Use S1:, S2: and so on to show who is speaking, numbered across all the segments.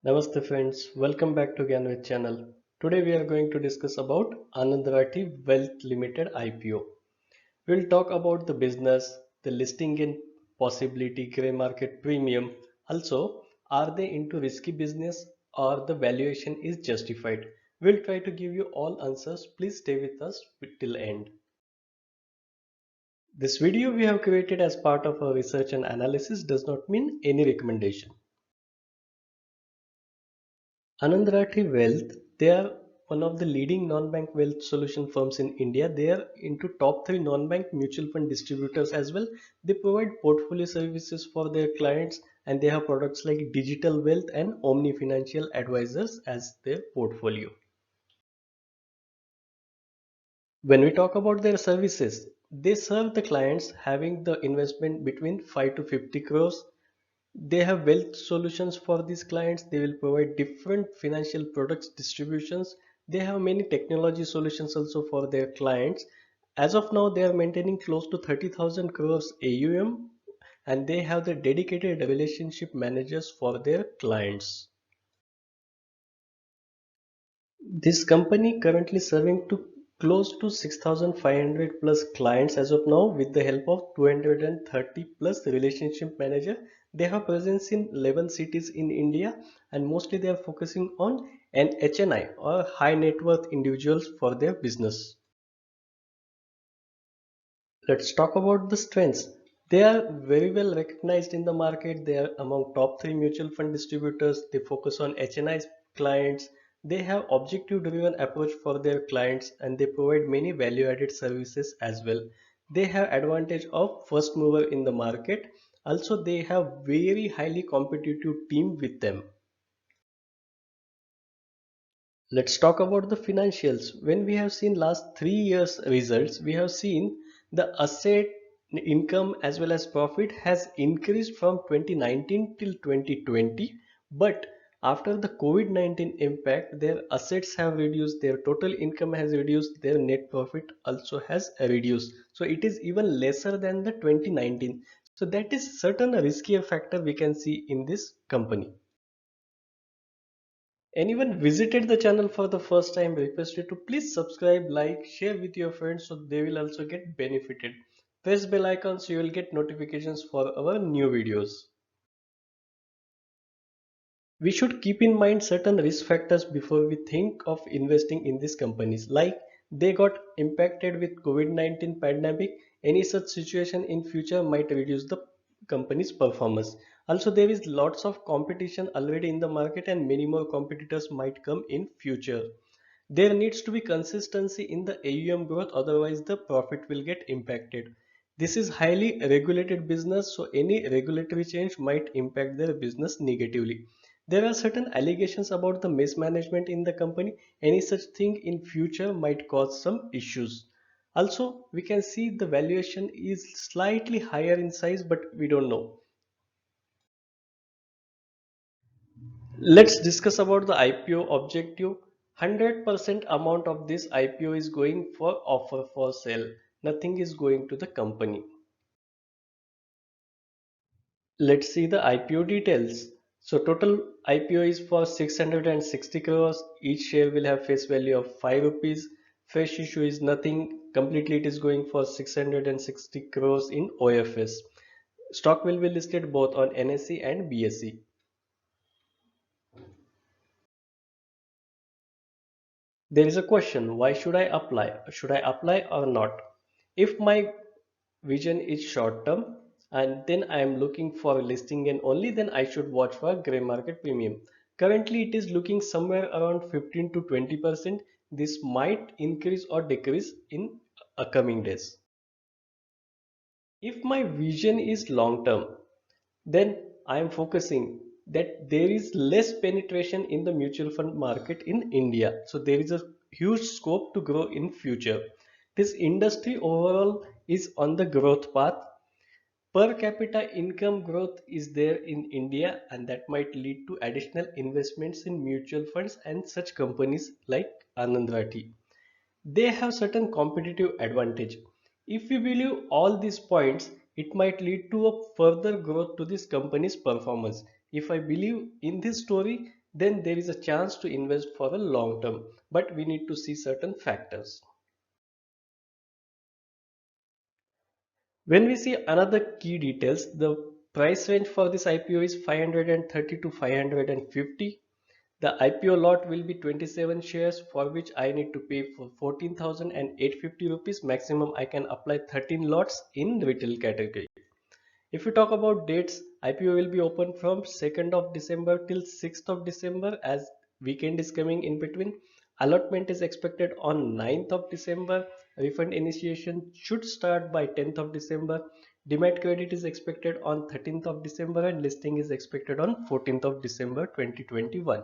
S1: Namaste friends, welcome back to Gyanvit channel. Today we are going to discuss about Anand Rathi Wealth Limited IPO. We'll talk about the business, the listing and possibility, grey market premium. Also, are they into risky business or the valuation is justified? We'll try to give you all answers. Please stay with us till end. This video we have created as part of our research and analysis does not mean any recommendation. Anand Rathi Wealth, they are one of the leading non-bank wealth solution firms in India. They are into top three non-bank mutual fund distributors as well. They provide portfolio services for their clients and they have products like Digital Wealth and Omni Financial Advisors as their portfolio. When we talk about their services, they serve the clients having the investment between 5 to 50 crores. They have wealth solutions for these clients. They will provide different financial products distributions. They have many technology solutions also for their clients. As of now, they are maintaining close to 30,000 crores AUM and they have the dedicated relationship managers for their clients. This company currently serving to close to 6,500 plus clients as of now with the help of 230 plus relationship manager. They have presence in 11 cities in India and mostly they are focusing on an HNI or high net worth individuals for their business. Let's talk about the strengths. They are very well recognized in the market. They are among top three mutual fund distributors. They focus on HNI clients. They have objective driven approach for their clients and they provide many value added services as well. They have advantage of first mover in the market. Also, they have very highly competitive team with them. Let's talk about the financials. When we have seen last 3 years results, we have seen the asset income as well as profit has increased from 2019 till 2020. But after the COVID-19 impact, their assets have reduced, their total income has reduced, their net profit also has reduced. So it is even lesser than the 2019. So that is certain riskier factor we can see in this company. Anyone visited the channel for the first time, requested to please subscribe, like, share with your friends so they will also get benefited. Press bell icon so you will get notifications for our new videos. We should keep in mind certain risk factors before we think of investing in these companies, like they got impacted with COVID-19 pandemic. Any such situation in future might reduce the company's performance. Also, there is lots of competition already in the market and many more competitors might come in future. There needs to be consistency in the AUM growth, otherwise the profit will get impacted. This is highly regulated business, so any regulatory change might impact their business negatively. There are certain allegations about the mismanagement in the company. Any such thing in future might cause some issues. Also, we can see the valuation is slightly higher in size, but we don't know. Let's discuss about the IPO objective. 100% amount of this IPO is going for offer for sale. Nothing is going to the company. Let's see the IPO details. So total IPO is for 660 crores. Each share will have face value of 5 rupees. Fresh issue is nothing. Completely it is going for 660 crores in OFS. Stock will be listed both on NSE and BSE. There is a question, why should I apply? Should I apply or not? If my vision is short term and then I am looking for a listing and only then I should watch for grey market premium. Currently it is looking somewhere around 15 to 20%. This might increase or decrease in upcoming days. If my vision is long term, then I am focusing that there is less penetration in the mutual fund market in India. So there is a huge scope to grow in future. This industry overall is on the growth path. Per capita income growth is there in India and that might lead to additional investments in mutual funds and such companies like Anand Rathi. They have certain competitive advantage. If we believe all these points, it might lead to a further growth to this company's performance. If I believe in this story, then there is a chance to invest for a long term. But we need to see certain factors. When we see another key details, the price range for this IPO is 530 to 550. The IPO lot will be 27 shares for which I need to pay for 14,850 rupees. Maximum I can apply 13 lots in retail category. If you talk about dates, IPO will be open from 2nd of December till 6th of December as weekend is coming in between. Allotment is expected on 9th of December. Refund initiation should start by 10th of December. Demat credit is expected on 13th of December and listing is expected on 14th of December 2021.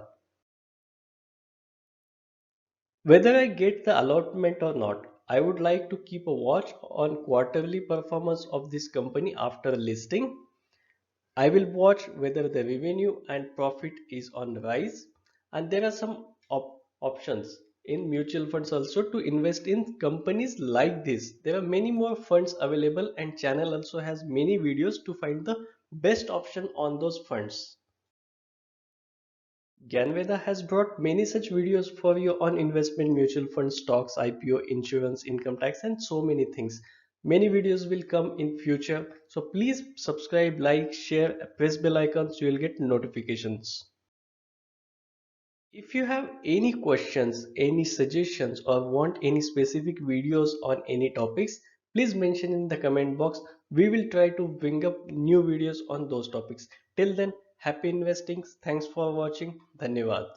S1: Whether I get the allotment or not, I would like to keep a watch on quarterly performance of this company after listing. I will watch whether the revenue and profit is on the rise, and there are some options in mutual funds also to invest in companies like this. There are many more funds available and channel also has many videos to find the best option on those funds. Gyanveda has brought many such videos for you on investment, mutual funds, stocks, IPO, insurance, income tax, and so many things. Many videos will come in future. So please subscribe, like, share, press bell icon so you'll get notifications. If you have any questions, any suggestions, or want any specific videos on any topics, please mention in the comment box. We will try to bring up new videos on those topics. Till then, happy investing. Thanks for watching. Dhanyavad.